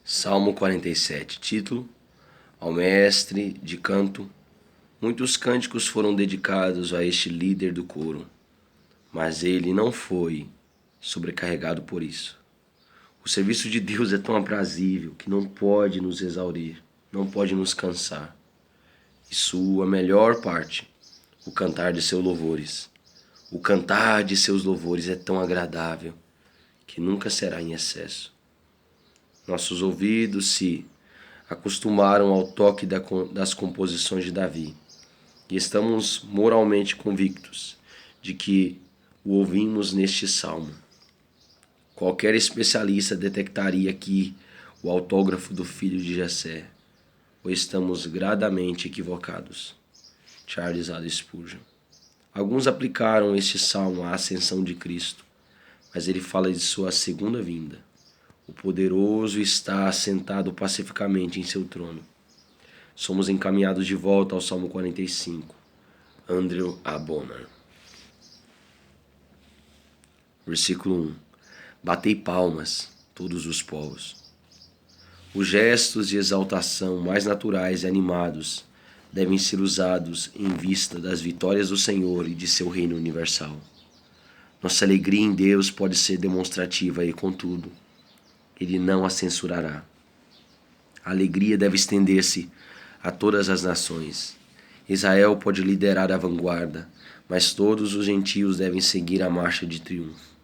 Salmo 47, título: Ao mestre de canto. Muitos cânticos foram dedicados a este líder do coro, mas ele não foi sobrecarregado por isso. O serviço de Deus é tão aprazível que não pode nos exaurir, não pode nos cansar. E sua melhor parte, o cantar de seus louvores. O cantar de seus louvores é tão agradável que nunca será em excesso. Nossos ouvidos se acostumaram ao toque das composições de Davi e estamos moralmente convictos de que o ouvimos neste salmo. Qualquer especialista detectaria aqui o autógrafo do filho de Jessé, ou estamos gradamente equivocados. Charles A. Spurgeon. Alguns aplicaram este salmo à ascensão de Cristo, mas ele fala de sua segunda vinda. O poderoso está assentado pacificamente em seu trono. Somos encaminhados de volta ao Salmo 45. Andrew A. Bonar. Versículo 1. Batei palmas, todos os povos. Os gestos de exaltação mais naturais e animados devem ser usados em vista das vitórias do Senhor e de seu reino universal. Nossa alegria em Deus pode ser demonstrativa e, contudo, Ele não a censurará. A alegria deve estender-se a todas as nações. Israel pode liderar a vanguarda, mas todos os gentios devem seguir a marcha de triunfo,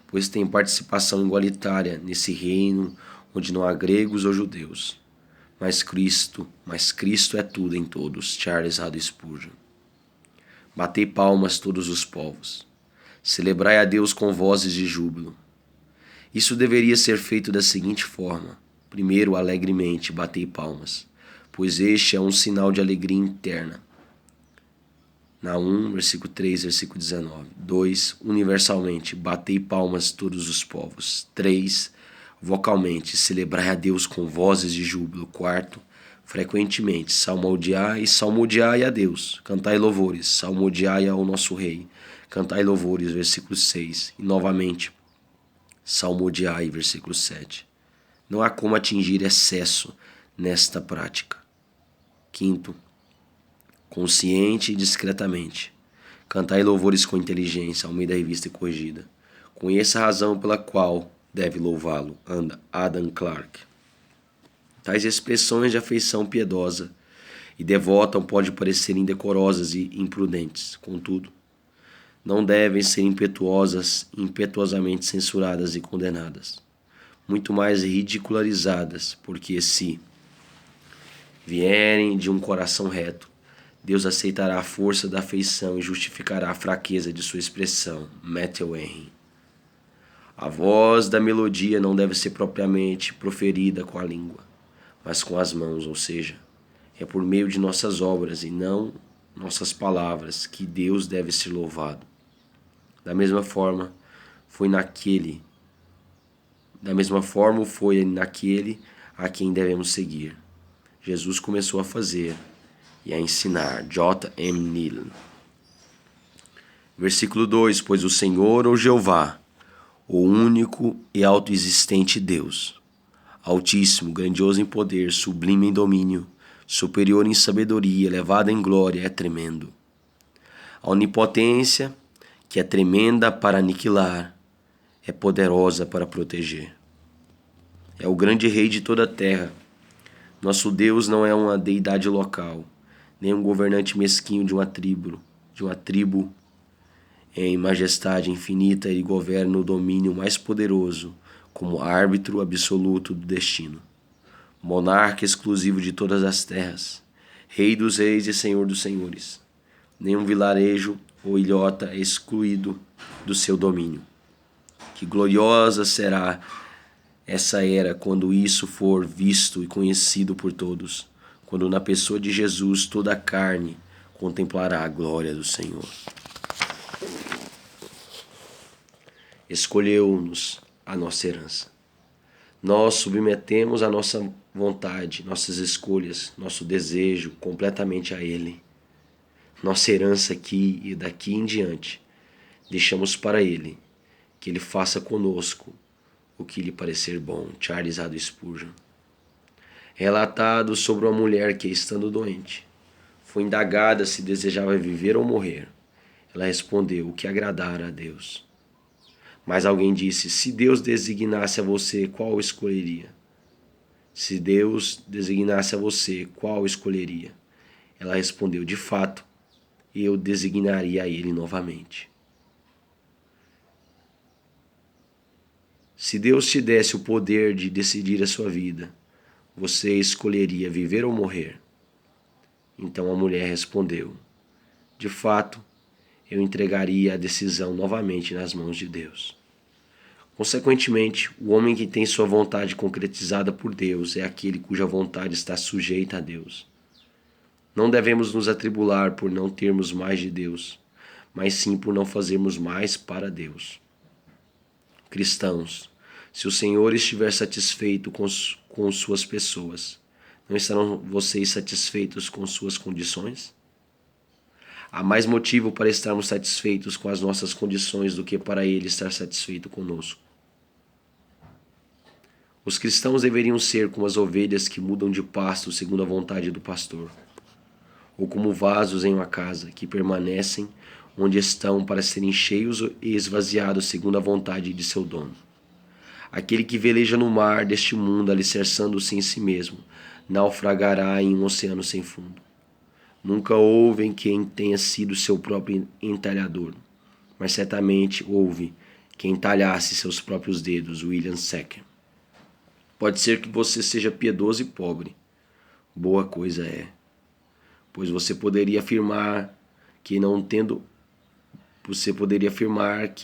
pois tem participação igualitária nesse reino onde não há gregos ou judeus. Mas Cristo é tudo em todos. Charles A. Spurgeon. Batei palmas todos os povos. Celebrai a Deus com vozes de júbilo. Isso deveria ser feito da seguinte forma. Primeiro, alegremente, batei palmas, pois este é um sinal de alegria interna. Naum, versículo 3, versículo 19. 2. Universalmente, batei palmas todos os povos. 3. Vocalmente, celebrai a Deus com vozes de júbilo. 4. Frequentemente, salmodiai a Deus. Cantai louvores, salmodiai ao nosso Rei. Cantai louvores, versículo 6. E novamente, salmodiai, versículo 7. Não há como atingir excesso nesta prática. 5. Consciente e discretamente. Cantai louvores com inteligência, Almeida Revista e Corrigida. Conheça a razão pela qual deve louvá-lo. Adam Clarke. Tais expressões de afeição piedosa e devota podem parecer indecorosas e imprudentes. Contudo, não devem ser impetuosamente censuradas e condenadas. Muito mais ridicularizadas, porque se vierem de um coração reto, Deus aceitará a força da afeição e justificará a fraqueza de sua expressão. Matthew Henry. A voz da melodia não deve ser propriamente proferida com a língua, mas com as mãos, ou seja, é por meio de nossas obras e não nossas palavras que Deus deve ser louvado. Da mesma forma, foi naquele a quem devemos seguir. Jesus começou a fazer e a ensinar. J. M. Neal. Versículo 2. Pois o Senhor, ou Jeová, o único e autoexistente Deus, altíssimo, grandioso em poder, sublime em domínio, superior em sabedoria, elevado em glória, é tremendo. A onipotência, que é tremenda para aniquilar, é poderosa para proteger. É o grande rei de toda a terra. Nosso Deus não é uma deidade local, nem um governante mesquinho de uma tribo. Em majestade infinita, ele governa o domínio mais poderoso, como árbitro absoluto do destino. Monarca exclusivo de todas as terras, rei dos reis e senhor dos senhores. Nenhum vilarejo ou ilhota é excluído do seu domínio. Que gloriosa será essa era quando isso for visto e conhecido por todos, quando na pessoa de Jesus toda a carne contemplará a glória do Senhor. Escolheu-nos a nossa herança. Nós submetemos a nossa vontade, nossas escolhas, nosso desejo completamente a Ele. Nossa herança aqui e daqui em diante, deixamos para Ele, que Ele faça conosco o que lhe parecer bom. Charles A. Spurgeon. Relatado sobre uma mulher que, estando doente, foi indagada se desejava viver ou morrer. Ela respondeu: o que agradara a Deus. Mas alguém disse: se Deus designasse a você, qual escolheria? Se Deus designasse a você, qual escolheria? Ela respondeu: de fato, eu designaria a ele novamente. Se Deus te desse o poder de decidir a sua vida, você escolheria viver ou morrer? Então a mulher respondeu: de fato, eu entregaria a decisão novamente nas mãos de Deus. Consequentemente, o homem que tem sua vontade concretizada por Deus é aquele cuja vontade está sujeita a Deus. Não devemos nos atribular por não termos mais de Deus, mas sim por não fazermos mais para Deus. Cristãos, se o Senhor estiver satisfeito com suas pessoas, não estarão vocês satisfeitos com suas condições? Há mais motivo para estarmos satisfeitos com as nossas condições do que para Ele estar satisfeito conosco. Os cristãos deveriam ser como as ovelhas que mudam de pasto segundo a vontade do pastor, ou como vasos em uma casa que permanecem onde estão para serem cheios e esvaziados segundo a vontade de seu dono. Aquele que veleja no mar deste mundo, alicerçando-se em si mesmo, naufragará em um oceano sem fundo. Nunca houve quem tenha sido seu próprio entalhador, mas certamente houve quem talhasse seus próprios dedos. William Secker. Pode ser que você seja piedoso e pobre. Boa coisa é, pois você poderia afirmar que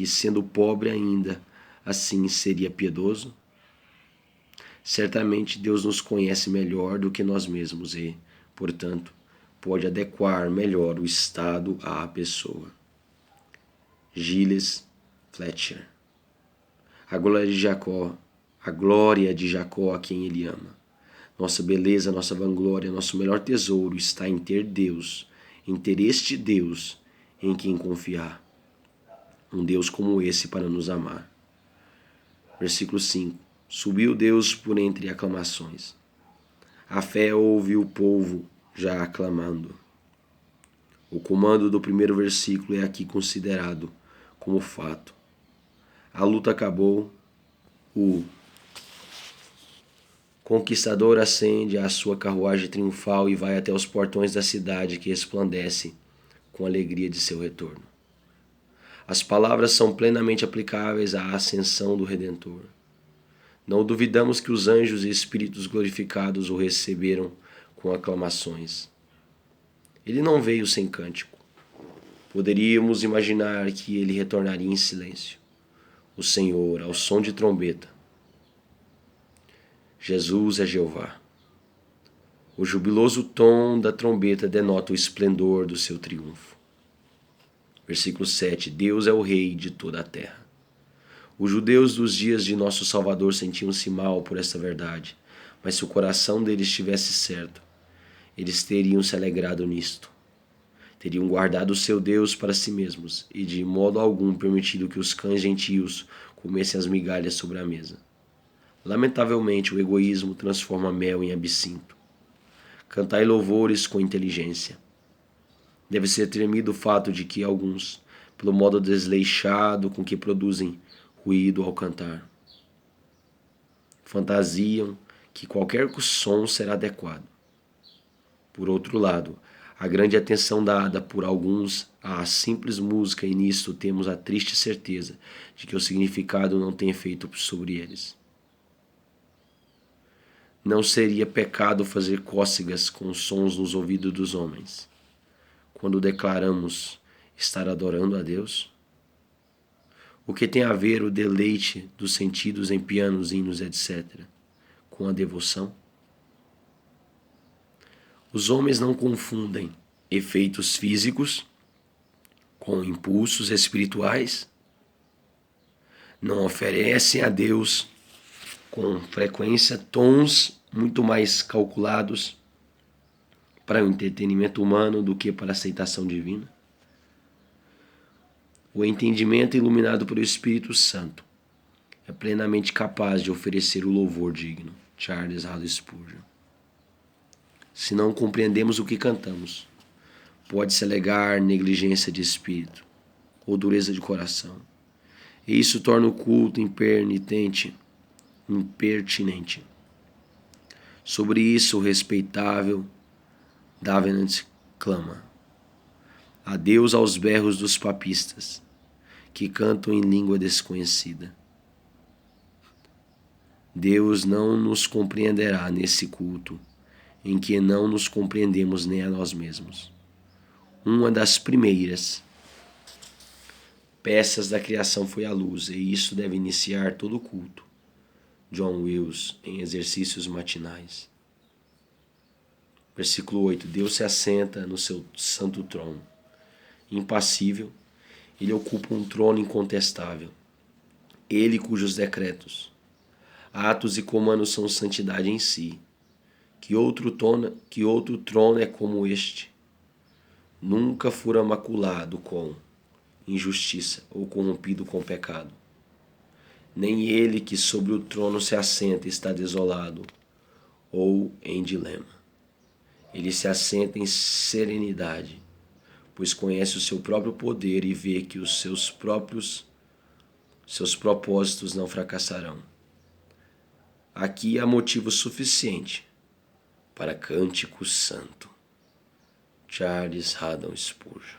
sendo pobre ainda assim seria piedoso? Certamente Deus nos conhece melhor do que nós mesmos e, portanto, pode adequar melhor o estado à pessoa. Gilles Fletcher. A glória de Jacó a quem ele ama. Nossa beleza, nossa vanglória, nosso melhor tesouro está em ter Deus, em ter este Deus em quem confiar. Um Deus como esse para nos amar. Versículo 5. Subiu Deus por entre aclamações. A fé ouve o povo já aclamando. O comando do primeiro versículo é aqui considerado como fato. A luta acabou, o conquistador ascende à sua carruagem triunfal e vai até os portões da cidade que resplandece com a alegria de seu retorno. As palavras são plenamente aplicáveis à ascensão do Redentor. Não duvidamos que os anjos e espíritos glorificados o receberam com aclamações. Ele não veio sem cântico. Poderíamos imaginar que ele retornaria em silêncio. O Senhor, ao som de trombeta. Jesus é Jeová. O jubiloso tom da trombeta denota o esplendor do seu triunfo. Versículo 7. Deus é o Rei de toda a terra. Os judeus dos dias de nosso Salvador sentiam-se mal por esta verdade, mas se o coração deles estivesse certo, eles teriam se alegrado nisto. Teriam guardado o seu Deus para si mesmos e de modo algum permitido que os cães gentios comessem as migalhas sobre a mesa. Lamentavelmente, o egoísmo transforma mel em absinto. Cantai louvores com inteligência. Deve ser temido o fato de que alguns, pelo modo desleixado com que produzem ruído ao cantar, fantasiam que qualquer som será adequado. Por outro lado, a grande atenção dada por alguns à simples música, e nisto temos a triste certeza de que o significado não tem efeito sobre eles. Não seria pecado fazer cócegas com sons nos ouvidos dos homens, quando declaramos estar adorando a Deus? O que tem a ver o deleite dos sentidos em pianos, hinos, etc., com a devoção? Os homens não confundem efeitos físicos com impulsos espirituais. Não oferecem a Deus com frequência tons muito mais calculados para o entretenimento humano do que para a aceitação divina. O entendimento iluminado pelo Espírito Santo é plenamente capaz de oferecer o louvor digno. Charles Haddon Spurgeon. se não compreendemos o que cantamos. Pode-se alegar negligência de espírito ou dureza de coração. E isso torna o culto impertinente. Sobre isso, o respeitável Davenant clama: adeus aos berros dos papistas, que cantam em língua desconhecida. Deus não nos compreenderá nesse culto, em que não nos compreendemos nem a nós mesmos. Uma das primeiras peças da criação foi a luz, e isso deve iniciar todo o culto. John Wills, em Exercícios Matinais. Versículo 8. Deus se assenta no seu santo trono. Impassível, ele ocupa um trono incontestável. Ele cujos decretos, atos e comandos são santidade em si. Que outro trono é como este? Nunca fora maculado com injustiça ou corrompido com pecado. Nem ele que sobre o trono se assenta está desolado ou em dilema. Ele se assenta em serenidade, pois conhece o seu próprio poder e vê que os seus propósitos não fracassarão. Aqui há motivo suficiente para cântico santo. Charles Haddon Spurgeon.